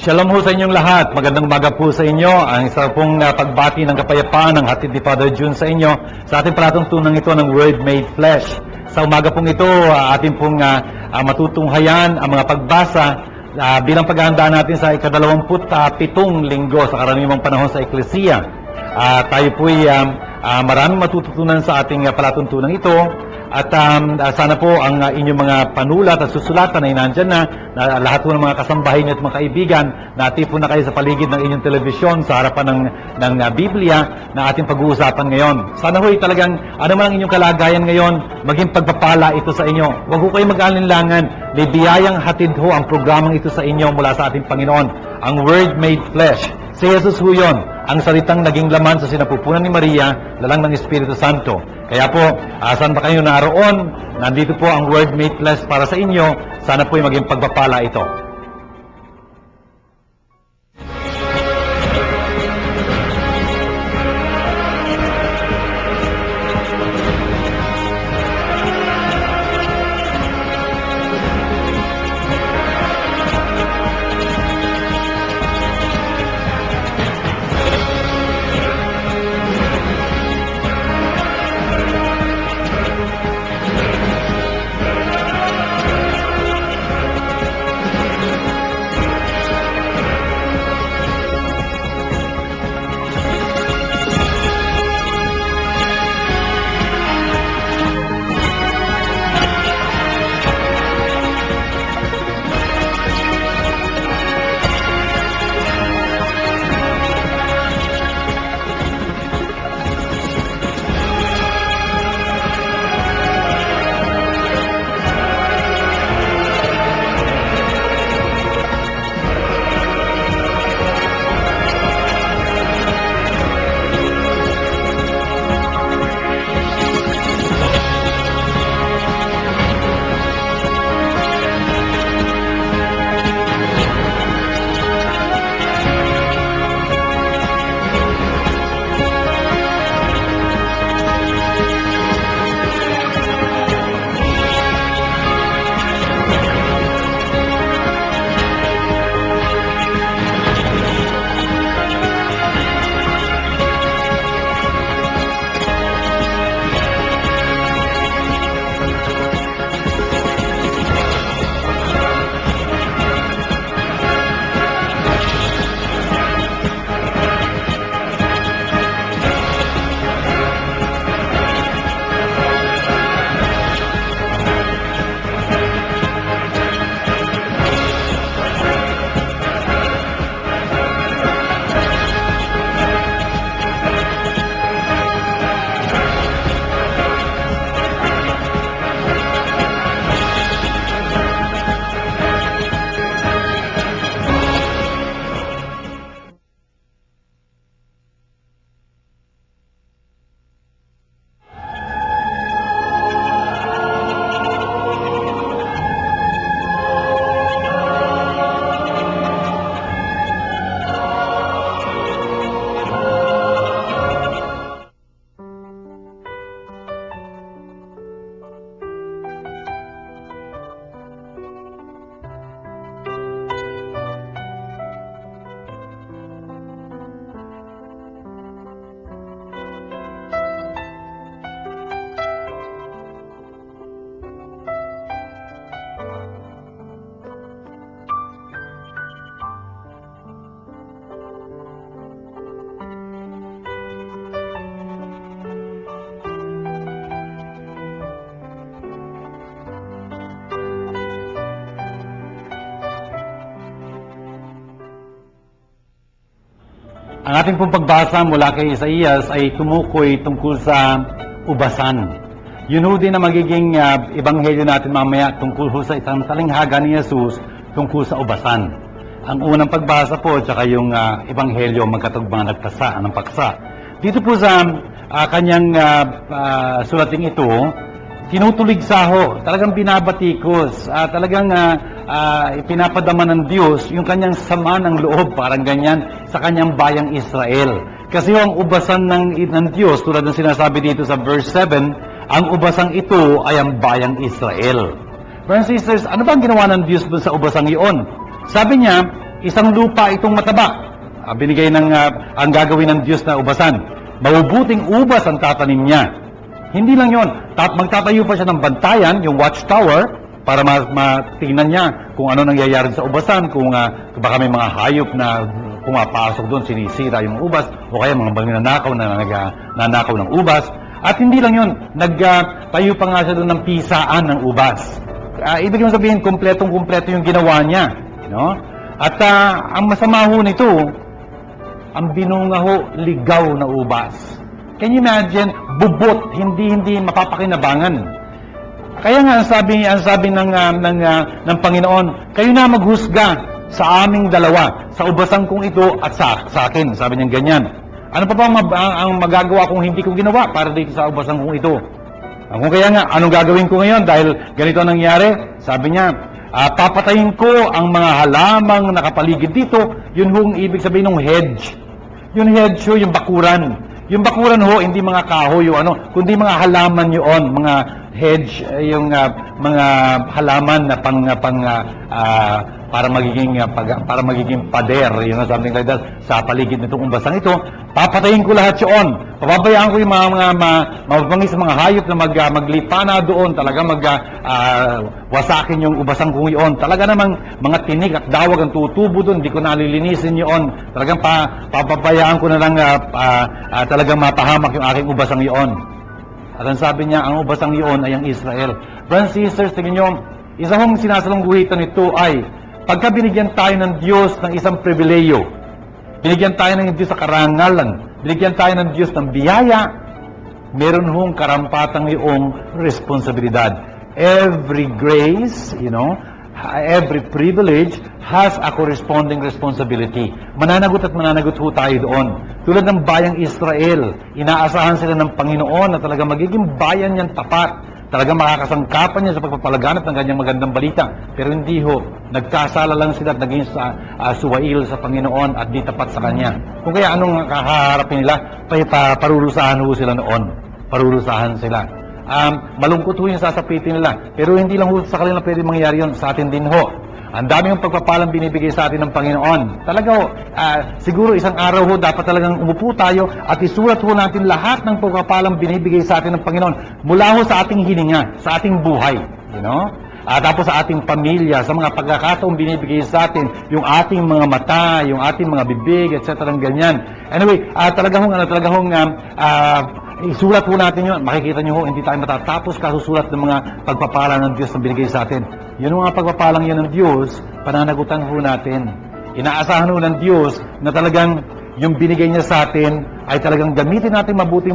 Shalom ho sa inyong lahat. Magandang umaga po sa inyo. Ang isa pong pagbati ng kapayapaan ng hatid ni Father June sa inyo sa ating palatuntunan ito ng Word Made Flesh. Sa umaga pong ito, ating pong matutunghayan ang mga pagbasa bilang paghahanda natin sa ika-27 linggo sa karaniwang panahon sa Eklesiya. Tayo po'y maraming matututunan sa ating palatuntunan ito. At sana po ang inyong mga panulat at susulatan ay nandyan na lahat po ng mga kasambahay niyo at mga kaibigan, natipo na kayo sa paligid ng inyong telebisyon sa harapan ng Biblia na ating pag-uusapan ngayon. Sana ho talagang ano man ang inyong kalagayan ngayon, maging pagpapala ito sa inyo. Huwag ho kayo mag-alinlangan. May biyayang hatid ho ang programang ito sa inyo mula sa ating Panginoon. Ang Word Made Flesh. Si Jesus ho yun, ang salitang naging laman sa sinapupunan ni Maria, lalang ng Espiritu Santo. Kaya po, saan ba kayo naroon? Nandito po ang Word Made Flesh para sa inyo. Sana po'y maging pagpapala ito. Ang ating pong pagbasa mula kay Isaías ay tumukoy tungkol sa ubasan. Yun ho din na magiging ebanghelyo natin mamaya tungkol ho sa isang talinghaga ni Jesus tungkol sa ubasan. Ang unang pagbasa po, tsaka yung ebanghelyo magkatugmang nagkasa ng paksa. Dito po sa kanyang sulating ito, tinutuligsa ho, talagang binabatikos, talagang ipinapadama ng Diyos yung kanyang sama ng loob, parang ganyan, sa kanyang bayang Israel. Kasi ang ubasan ng Diyos, tulad ng sinasabi dito sa verse 7, ang ubasang ito ay ang bayang Israel. Brothers and sisters, ano ba ang ginawa ng Diyos sa ubasang iyon? Sabi niya, isang lupa itong mataba. Binigay ang gagawin ng Diyos na ubasan. Mabubuting ubas ang tatanim niya. Hindi lang yon, magtatayo pa siya ng bantayan, yung watchtower, para matingnan niya kung ano nangyayari sa ubasan, kung baka may mga hayop na pumapasok doon, sinisira yung ubas, o kaya mga nanakaw na nanakaw ng ubas. At hindi lang yon, nagtayo pa nga siya doon ng pisaan ng ubas. Ibig sabihin, kumpletong-kumpleto yung ginawa niya. No? At ang masama ho nito, ang binunga ho, ligaw na ubas. Can you imagine? Bubot, hindi mapapakinabangan. Kaya nga, ang sabi ng Panginoon, kayo na maghusga sa aming dalawa, sa ubasan kong ito at sa akin. Sabi niya ganyan. Ano pa ang magagawa kung hindi ko ginawa para dito sa ubasan kong ito? Kung kaya nga, anong gagawin ko ngayon dahil ganito ang nangyari? Sabi niya, papatayin ko ang mga halamang nakapaligid dito. Yun hong ibig sabihin ng hedge. Yung hedge ho, yung bakuran. Yung bakuran ho, hindi mga kahoy o kundi mga halaman yun, mga hedge, yung mga halaman na para magiging pader, something like that, sa paligid nitong umbasang ito. Papatayin ko lahat yun. Pababayaan ko yung mga mabangis mga hayop na maglipana doon, talaga wasakin yung ubasang kong yun. Talaga namang mga tinig at dawag ang tutubo doon, hindi ko nalilinisin yun. Talagang papabayaan ko na lang talagang mapahamak yung aking ubasang yun. At ang sabi niya, ang ubasang yun ay ang Israel. Brothers and sisters, tingnan nyo, isa hong sinasalungguhitan nito ay pagka binigyan tayo ng Diyos ng isang pribileyo, binigyan tayo ng Diyos sa karangalan, binigyan tayo ng Diyos ng biyaya, meron hong karampatang iyong responsibilidad. Every grace, every privilege has a corresponding responsibility. Mananagot at mananagot ho tayo doon. Tulad ng bayang Israel, inaasahan sila ng Panginoon na talaga magiging bayan niyang tapat. Talagang makakasangkapan niya sa pagpapalaganap ng kanyang magandang balita. Pero hindi ho, nagkasala lang sila at naging suwail sa Panginoon at di tapat sa Kanya. Kung kaya anong kaharapin nila, parurusahan ho sila noon. Parurusahan sila. Malungkot ho yung sasapitin nila. Pero hindi lang ho sa kanila pwede mangyari yun, sa atin din ho. Ang dami yung pagpapalang binibigay sa atin ng Panginoon. Talaga ho, siguro isang araw ho, dapat talagang umupo tayo at isulat ho natin lahat ng pagpapalang binibigay sa atin ng Panginoon mula ho sa ating hininga, sa ating buhay. Tapos sa ating pamilya, sa mga pagkakataong binibigay sa atin, yung ating mga mata, yung ating mga bibig, etc. ganyan. Anyway, talaga hong isulat ho natin yun. Makikita nyo ho, hindi tayo matatapos kasusulat ng mga pagpapala ng Diyos na binigay sa atin. Yun mga pagpapalang yun ng Diyos, pananagutan ho natin. Inaasahan ho ng Diyos na talagang yung binigay niya sa atin ay talagang gamitin natin mabuti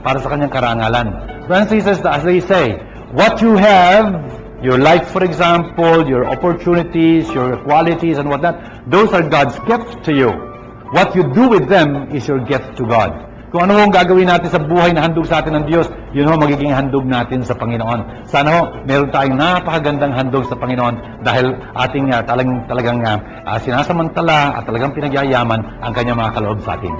para sa kanyang karangalan. Brothers and sisters, as they say, what you have, your life for example, your opportunities, your qualities and whatnot, those are God's gift to you. What you do with them is your gift to God. Kung ano ang gagawin natin sa buhay na handog sa atin ng Diyos, yun ho magiging handog natin sa Panginoon. Sana ho, meron tayong napakagandang handog sa Panginoon dahil ating talagang sinasamantala at talagang pinagyayaman ang kanyang mga kaloob sa atin.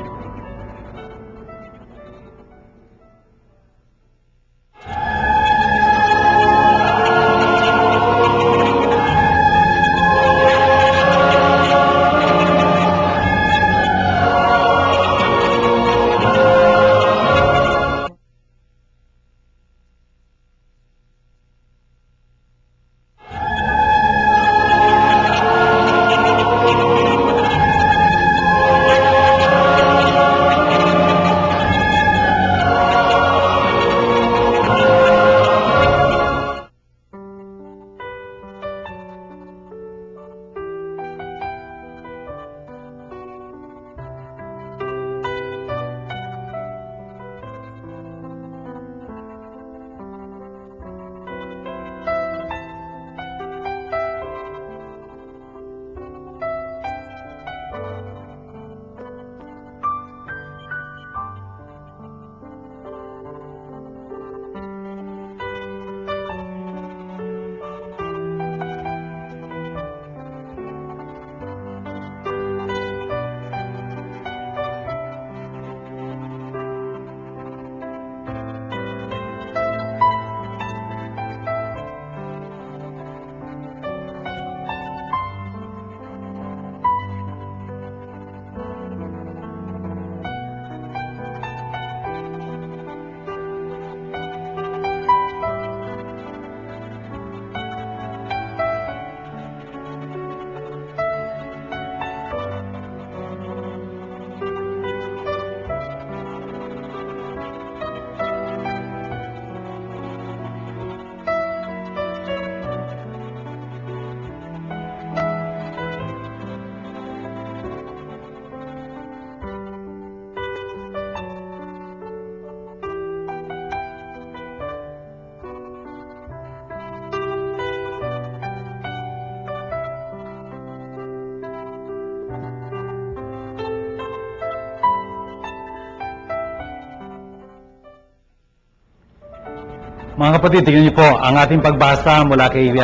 Mga kapatid, tingnan niyo po, ang ating pagbasa mula kay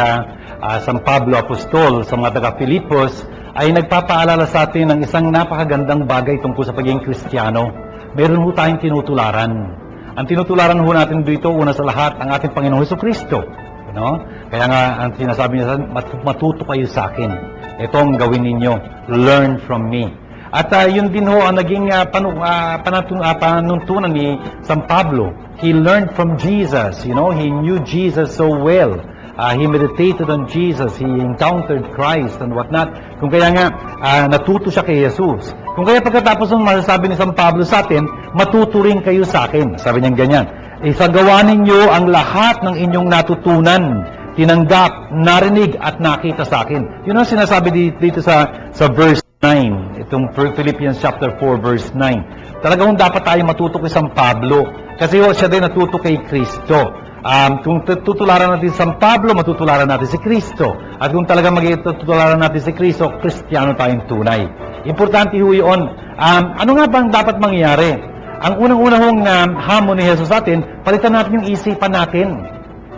San Pablo Apostol sa mga taga-Filipos ay nagpapaalala sa atin ng isang napakagandang bagay tungkol sa pagiging Kristiyano. Meron ho tayong tinutularan. Ang tinutularan ho natin dito, una sa lahat, ang ating Panginoong Hesukristo. No? Kaya nga, ang sinasabi niya, matuto kayo sa akin. Ito ang gawin ninyo. Learn from me. At yun din ho ang naging panuntunan ni San Pablo. He learned from Jesus. He knew Jesus so well. He meditated on Jesus. He encountered Christ and whatnot. Kung kaya nga, natuto siya kay Jesus. Kung kaya pagkatapos ng masasabi ni San Pablo sa atin, matuto rin kayo sa akin. Sabi niya ganyan, isagawa ninyo ang lahat ng inyong natutunan, tinanggap, narinig, at nakita sa akin. Yun ang sinasabi dito sa verse 9. Itong Philippians chapter 4, verse 9. Talagang dapat tayo matuto kay San Pablo. Kasi siya din natuto kay Kristo. Kung tutularan natin si San Pablo, matutularan natin si Kristo. At kung talagang magtutularan natin si Kristo, Kristiyano tayong tunay. Importante ho yun. Ano nga bang dapat mangyari? Ang unang-unang hamon ni Jesus sa atin, palitan natin yung isipan natin.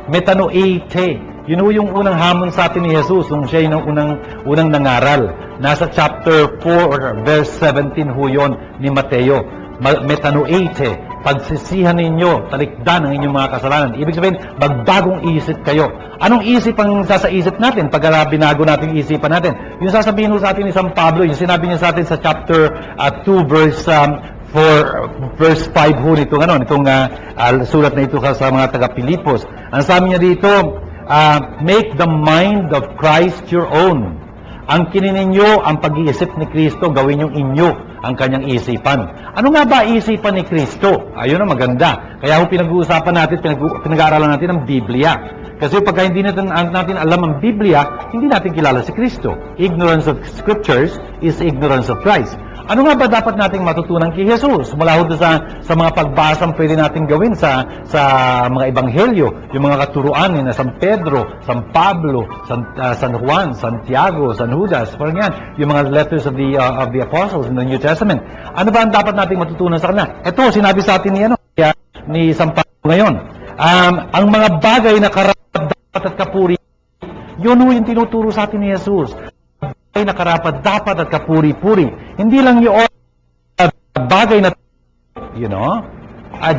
Metanoeite. Yun ho yung unang hamon sa atin ni Jesus nung siya yung unang nangaral. Nasa chapter 4, verse 17 ho yun ni Mateo. Metanoeite. Pagsisihan ninyo, talikdan ang inyong mga kasalanan. Ibig sabihin, magbagong isip kayo. Anong isip ang sasaisip natin pag binago natin isipan natin? Yung sasabihin ho sa atin ni San Pablo, yung sinabi niya sa atin sa chapter 2, verse 5 ho nitong sulat na ito sa mga taga-Pilipos. Ang sabi niya dito, make the mind of Christ your own. Ang kinininyo, ang pag-iisip ni Kristo, gawin yung inyo ang kanyang isipan. Ano nga ba isipan ni Kristo? Ayun ang maganda. Kaya kung pinag-uusapan natin, pinag-aaralan natin ang Biblia. Kasi pagka hindi natin alam ang Biblia, hindi natin kilala si Kristo. Ignorance of Scriptures is ignorance of Christ. Ano nga ba dapat nating matutunan kay Jesus? Mula ho sa mga pagbasang pwede natin gawin sa mga ebanghelyo, yung mga katuruan ni San Pedro, San Pablo, San Juan, Santiago, San Judas, parang yan, yung mga letters of the apostles in the New Testament. Ano ba ang dapat nating matutunan sa kanila? Ito, sinabi sa atin ni San Pablo ngayon. Ang mga bagay na karapat at kapuri, yun ho yung tinuturo sa atin ni Jesus. Na karapat dapat at kapuri-puri. Hindi lang yung bagay na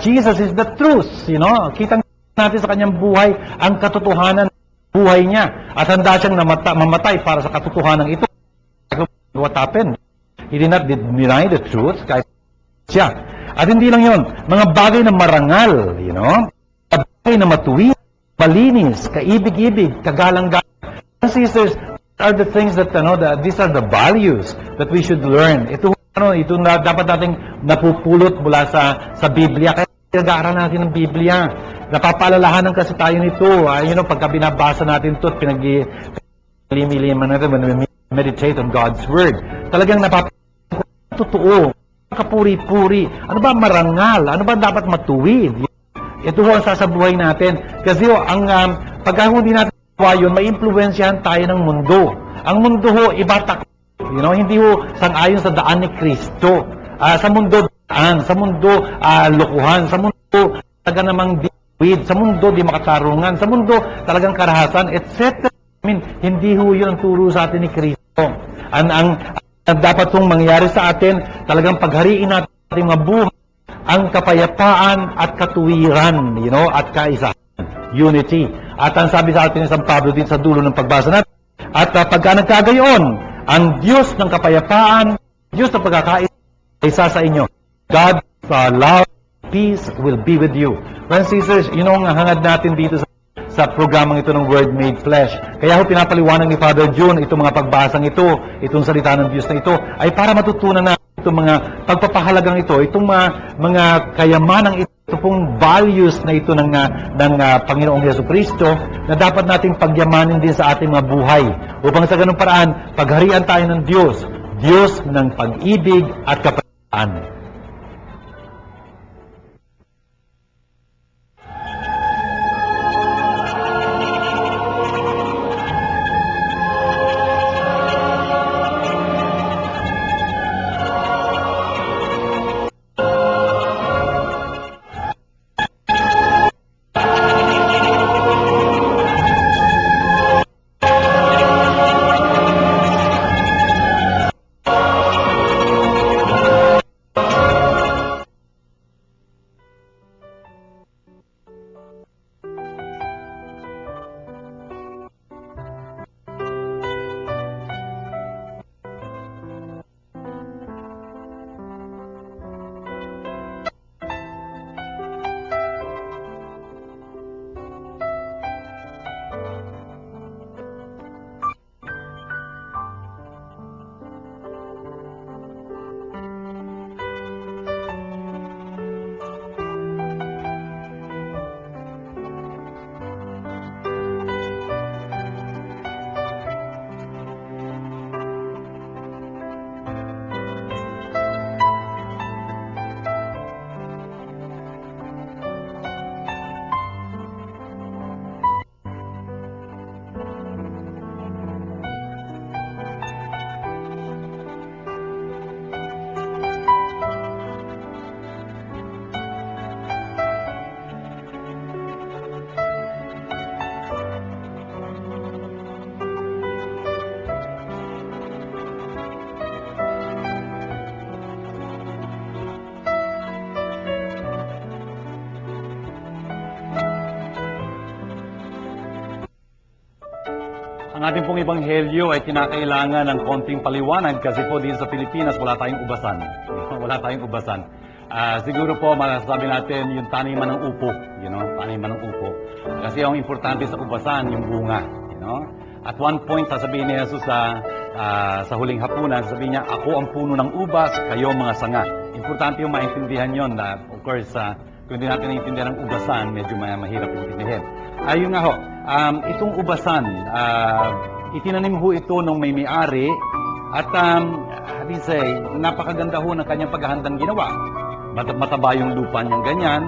Jesus is the truth, Kitang natin sa kanyang buhay ang katotohanan ng buhay niya at handa siyang mamatay para sa katotohanan ito. What happened? He did not deny the truth kahit siya. At hindi lang yon, mga bagay na marangal, bagay na matuwid, malinis, kaibig-ibig, kagalang-galang. Sisters, are the things that these are the values that we should learn. Ito na dapat nating napupulot mula sa Biblia. Kaya pinag-aaral natin ng Biblia. Napapaalalahanan kasi tayo nito. Pagka binabasa natin ito at pinag-limiliman natin, meditate on God's Word. Talagang totoo. Kapuri-puri. Ano ba marangal? Ano ba dapat matuwid? Ito ho ang sasabuhay natin. Kasi pagka hindi natin yun, may impluwensyahan tayo ng mundo. Ang mundo ho, ibatak. Hindi ho sang-ayon sa daan ni Kristo. Sa mundo daan, sa mundo lokohan, sa mundo talaga namang diwid, sa mundo di makatarungan, sa mundo talagang karahasan, etc. Hindi ho yun ang turo sa atin ni Kristo. Ang dapat hong mangyari sa atin, talagang paghariin natin ating mga buhay, ang kapayapaan at katuwiran, at kaisahan. Unity. At ang sabi sa atin ni San Pablo din sa dulo ng pagbasa natin, at pagka nagkagayon, ang Diyos ng kapayapaan, Diyos ng pagkakaisa sa inyo, God, love, peace will be with you. Friends and sisters, ang hangad natin dito sa programang ito ng Word Made Flesh. Kaya ho pinapaliwanag ni Father June itong mga pagbasang ito, itong salita ng Diyos na ito, ay para matutunan natin itong mga pagpapahalagang ito, itong mga kayamanang ito pong values na ito ng Panginoong Jesucristo na dapat nating pagyamanin din sa ating mga buhay. Upang sa ganung paraan, pagharian tayo ng Diyos, Diyos ng pag-ibig at kapayapaan. Ang ating pong ebanghelyo ay kinakailangan ng konting paliwanag kasi po dito sa Pilipinas wala tayong ubasan. Wala tayong ubasan. Siguro po masasabi natin yung taniman ng upo, taniman ng upo. Kasi ang importante sa ubasan yung bunga, At one point sasabihin ni Jesus sa huling hapunan, sasabihin niya, ako ang puno ng ubas, kayo mga sanga. Importante yung maintindihan yon na of course kung hindi natin naiintindihan ang ubasan, medyo mahirap intindihin. Ayun nga ho, itong ubasan, itinanim ho ito nung may-ari at napakaganda ho ng kanyang paghahandang ginawa. Mataba yung lupa niyang ganyan,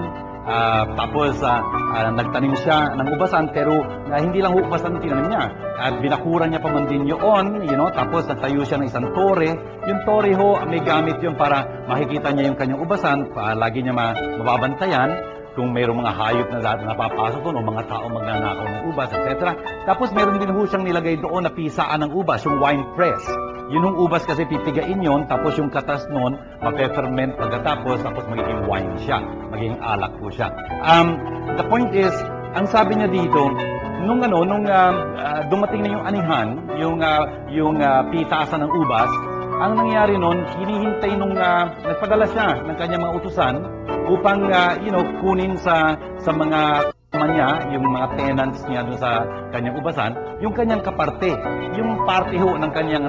tapos nagtanim siya ng ubasan pero hindi lang ho ubasan tinanim niya. Binakuran niya pa man din yun, tapos nagtayo siya ng isang tore. Yung tore ho, may gamit yun para makikita niya yung kanyang ubasan, lagi niya mababantayan kung mayroong mga hayop na napapasok doon o mga tao magnanakaw ng ubas, etc. Tapos meron din ho siyang nilagay doon na pisaan ng ubas, yung wine press. Yun yung ubas kasi pipigain yun, tapos yung katas noon, mape-ferment pagkatapos, tapos magiging wine siya, magiging alak po siya. The point is, ang sabi niya dito, nung dumating na yung anihan, yung pitasan ng ubas, ang nangyari noon, hinihintay nung nagpadala siya ng kanyang mga utusan upang kunin sa mga niya, yung mga tenants niya doon sa kanyang ubasan, yung kanyang kaparte, yung parte ho ng kanyang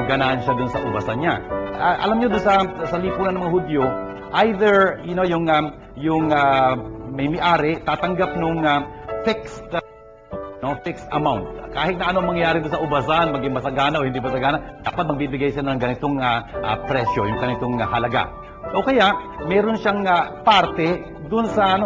ganansya doon sa ubasan niya. Alam niyo doon sa lipunan ng mga Hudyo, either yung may-ari tatanggap nung fixed amount. Kahit na anong mangyari doon sa ubasan, maging masagana o hindi masagana, dapat magbibigay siya ng ganitong presyo, yung ganitong halaga. O kaya, meron siyang parte doon sa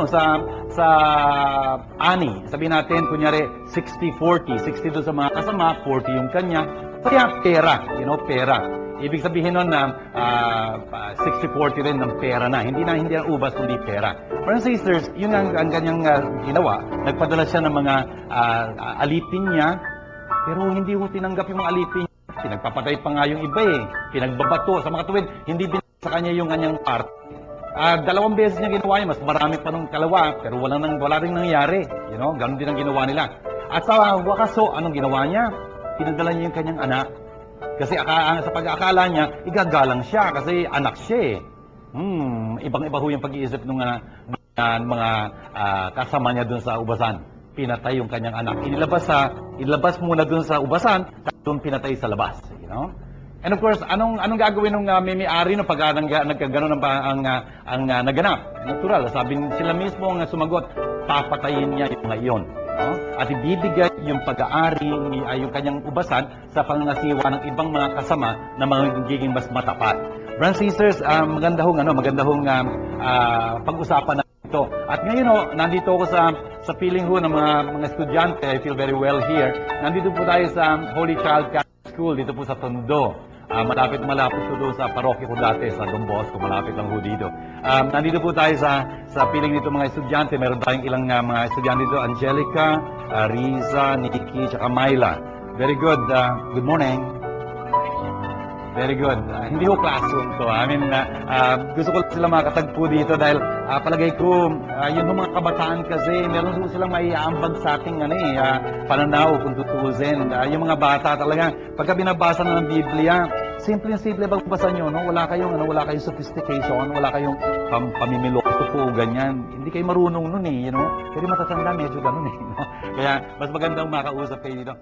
ani. Sabihin natin, kunyari, 60-40. 60 doon sa mga kasama, 40 yung kanya. Kaya pera, pera. Ibig sabihin nun na 60-40 rin ng pera na. Hindi ang ubas, kundi pera. Brothers and sisters, yun ang kanyang ginawa. Nagpadala siya ng mga alipin niya, pero hindi ko tinanggap yung mga alipin niya. Pinagpapatay pa nga yung iba Pinagbabato sa mga tuwid, hindi binigay sa kanya yung kanyang part. 2 beses niya ginawa yun, mas marami pa nung kalawa, pero wala rin nangyari. Ganun din ang ginawa nila. At sa wakas, anong ginawa niya? Pinadala niya yung kanyang anak. Kasi sa pag-aakala niya, igagalang siya kasi anak siya Ibang-iba ho yung pag-iisip ng mga kasama niya dun sa ubasan. Pinatay yung kanyang anak. Inilabas muna dun sa ubasan, doon pinatay sa labas. And of course, anong gagawin ng may-ari no pag nagkagano'n ang naganap? Natural, sabi sila mismo ang sumagot, papatayin niya yung mga iyon. At ibibigay yung pag-aari, yung kanyang ubasan sa pangangasiwa ng ibang mga kasama na magiging mas matapat. Brothers and sisters, maganda hong pag-usapan na ito. At ngayon nandito ako sa piling ng mga estudyante. I feel very well here. Nandito po tayo sa Holy Child Catholic School dito po sa Tondo. Malapit po doon sa parokya ko dati sa Don Bosco, malapit lang po dito. Nandito po tayo sa piling nito mga estudyante. Meron tayong ilang mga estudyante dito, Angelica, Riza, Nikki, tsaka Myla. Very good. Good morning. Very good. Hindi ko classroom to. Gusto ko sila makatagpo dito dahil palagay ko, yung mga kabataan kasi, meron silang maiaambag sa ating pananaw kung tutuusin. Yung mga bata talaga, pagka binabasa na ng Biblia, simple pagbasa nyo, wala kayong sophistication, wala kayong pamimiloso po, ganyan. Hindi kayo marunong nun Pero matatanda, medyo ganun Kaya, mas magandang makausap kayo dito.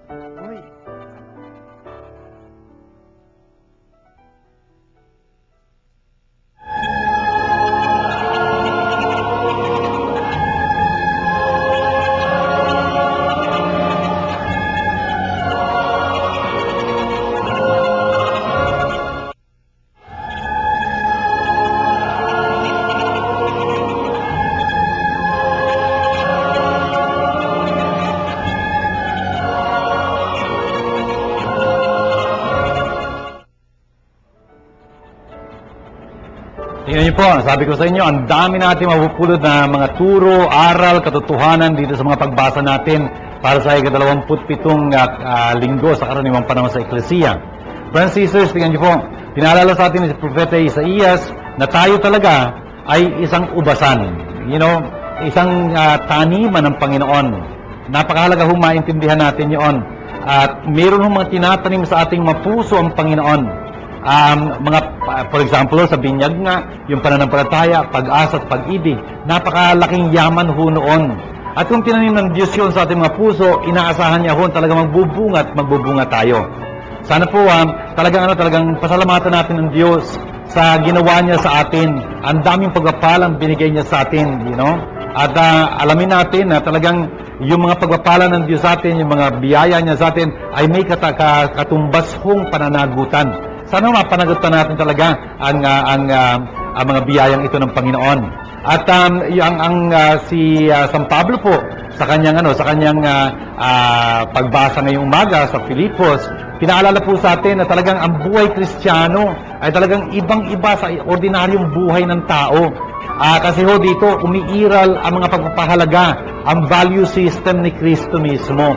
Tingnan niyo po, sabi ko sa inyo, ang dami natin mapupulot na mga turo, aral, katotohanan dito sa mga pagbasa natin para sa ika-27 linggo sa karaniwang panahon sa Eklesiya. Brothers and sisters, tingnan niyo po, pinaalala sa atin ni Propeta Isaías na tayo talaga ay isang ubasan. Isang taniman ng Panginoon. Napakahalaga hong maintindihan natin yon. At meron hong mga tinatanim sa ating mga puso ang Panginoon. For example, sa binyag nga, yung pananampalataya, pag-asa at pag-ibig, napakalaking yaman ho noon. At kung tinanim ng Diyos yun sa ating mga puso, inaasahan niya ho talaga magbubunga at magbubunga tayo. Sana po talagang pasalamatan natin ng Diyos sa ginawa niya sa atin. Ang daming pagpapalang binigay niya sa atin, you know? At alamin natin na talagang yung mga pagpapala ng Diyos sa atin, yung mga biyaya niya sa atin, ay may katumbas hong pananagutan. Sana mapanagutan natin talaga ang mga biyayang ito ng Panginoon. At si San Pablo po sa kanyang pagbasa ngayong umaga sa Filipos, pinaalala po sa atin na talagang ang buhay Kristiyano ay talagang ibang-iba sa ordinaryong buhay ng tao. Kasi ho dito umiiral ang mga pagpapahalaga, ang value system ni Kristo mismo.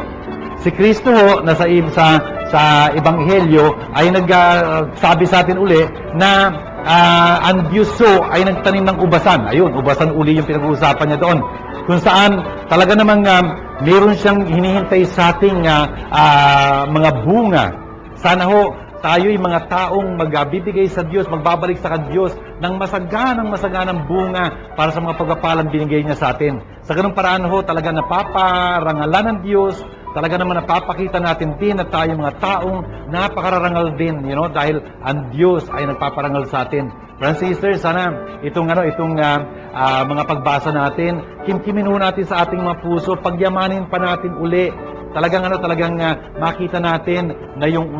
Si Kristo ho na sa Ebanghelyo ay nagsabi sa atin uli na ang Diyos ay nagtanim ng ubasan. Ayun, ubasan uli yung pinag-uusapan niya doon. Kung saan talaga namang meron siyang hinihintay sa ating mga bunga. Sana ho tayo'y mga taong magbibigay sa Diyos, magbabalik sa Diyos ng masaganang bunga para sa mga pagpapalang binigay niya sa atin. Sa ganung paraan ho, talaga napaparangalan ng Diyos, talaga naman napapakita natin din na tayo mga taong napakararangal din, you know, dahil ang Diyos ay nagpaparangal sa atin. Friends and sisters, sana itong mga pagbasa natin, kimkimin ho natin sa ating mga puso, pagyamanin pa natin uli. Talagang makita natin na yung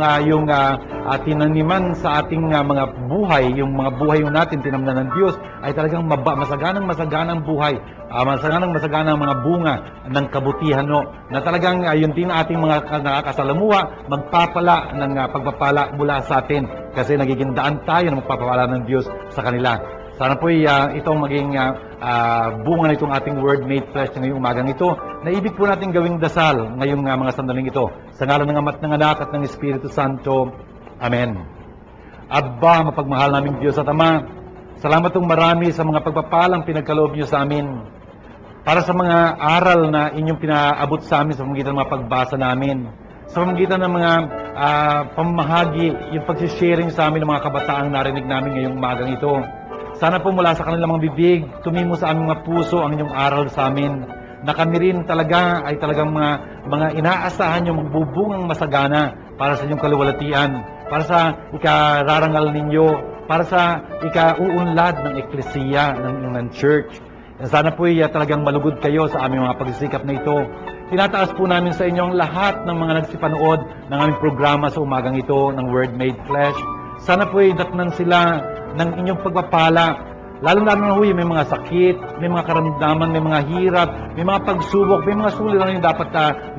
tinaniman sa ating mga buhay, yung mga buhay natin tinamnan ng Diyos ay talagang masaganang buhay, masaganang mga bunga ng kabutihan na talagang yun din ating mga nakakasalamuha magpapala ng pagpapala mula sa atin kasi nagiging daan tayo ng magpapala ng Diyos sa kanila. Sana po itong maging bunga nitong ating Word Made Flesh ngayong umagang ito na ibig po natin gawing dasal ngayong mga sandaling ito. Sa ngalan ng Ama at ng Anak at ng Espiritu Santo. Amen. Abba, mapagmahal naming Diyos at Ama, salamat ng marami sa mga pagpapalang pinagkaloob niyo sa amin para sa mga aral na inyong pinaabot sa amin sa pamamagitan ng mga pagbasa namin, sa pamamagitan ng mga pamahagi, yung pagsisharing sa amin ng mga kabataang narinig namin ngayong umagang ito. Sana po mula sa kanilang mga bibig, tumimo sa aming mga puso ang inyong aral sa amin, na kami rin talaga ay talagang mga inaasahan yung magbubungang masagana para sa inyong kaluwalhatian, para sa ikararangal ninyo, para sa ikauunlad ng eklesiya, ng church. Sana po talagang malugod kayo sa aming mga pagsisikap na ito. Tinataas po namin sa inyo ang lahat ng mga nagsipanood ng aming programa sa umagang ito ng Word Made Flesh. Sana po datnan sila ng inyong pagpapala. Lalo na may mga sakit, may mga karamdaman, may mga hirap, may mga pagsubok, may mga suliranin yung dapat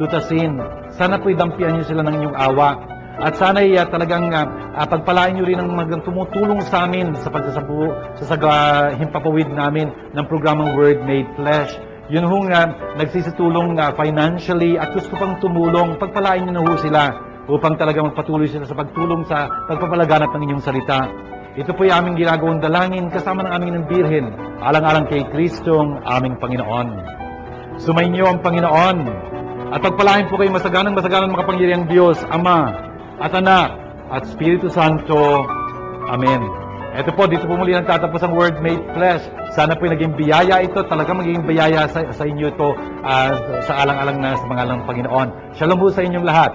lutasin. Sana po dampian niyo sila ng inyong awa. At sana talagang pagpalain niyo rin ang mga tumutulong sa amin sa himpapawid namin ng programang Word Made Flesh. Yun hong nagsisitulong financially at gusto pang tumulong, pagpalain niyo na ho sila upang talaga magpatuloy sila sa pagtulong sa pagpapalaganap ng inyong salita. Ito po yung aming ginagawang dalangin kasama ng aming ng Birhen, alang-alang kay Kristong aming Panginoon. Sumainyo ang Panginoon at pagpalain po kayo masaganang makapangyarihang Diyos, Ama at Anak at Espiritu Santo. Amen. Ito po, dito po muli tatapos ang Word Made Flesh. Sana po yung naging biyaya ito, talagang magiging biyaya sa inyo ito sa alang-alang na sa mga ng Panginoon. Shalom po sa inyong lahat.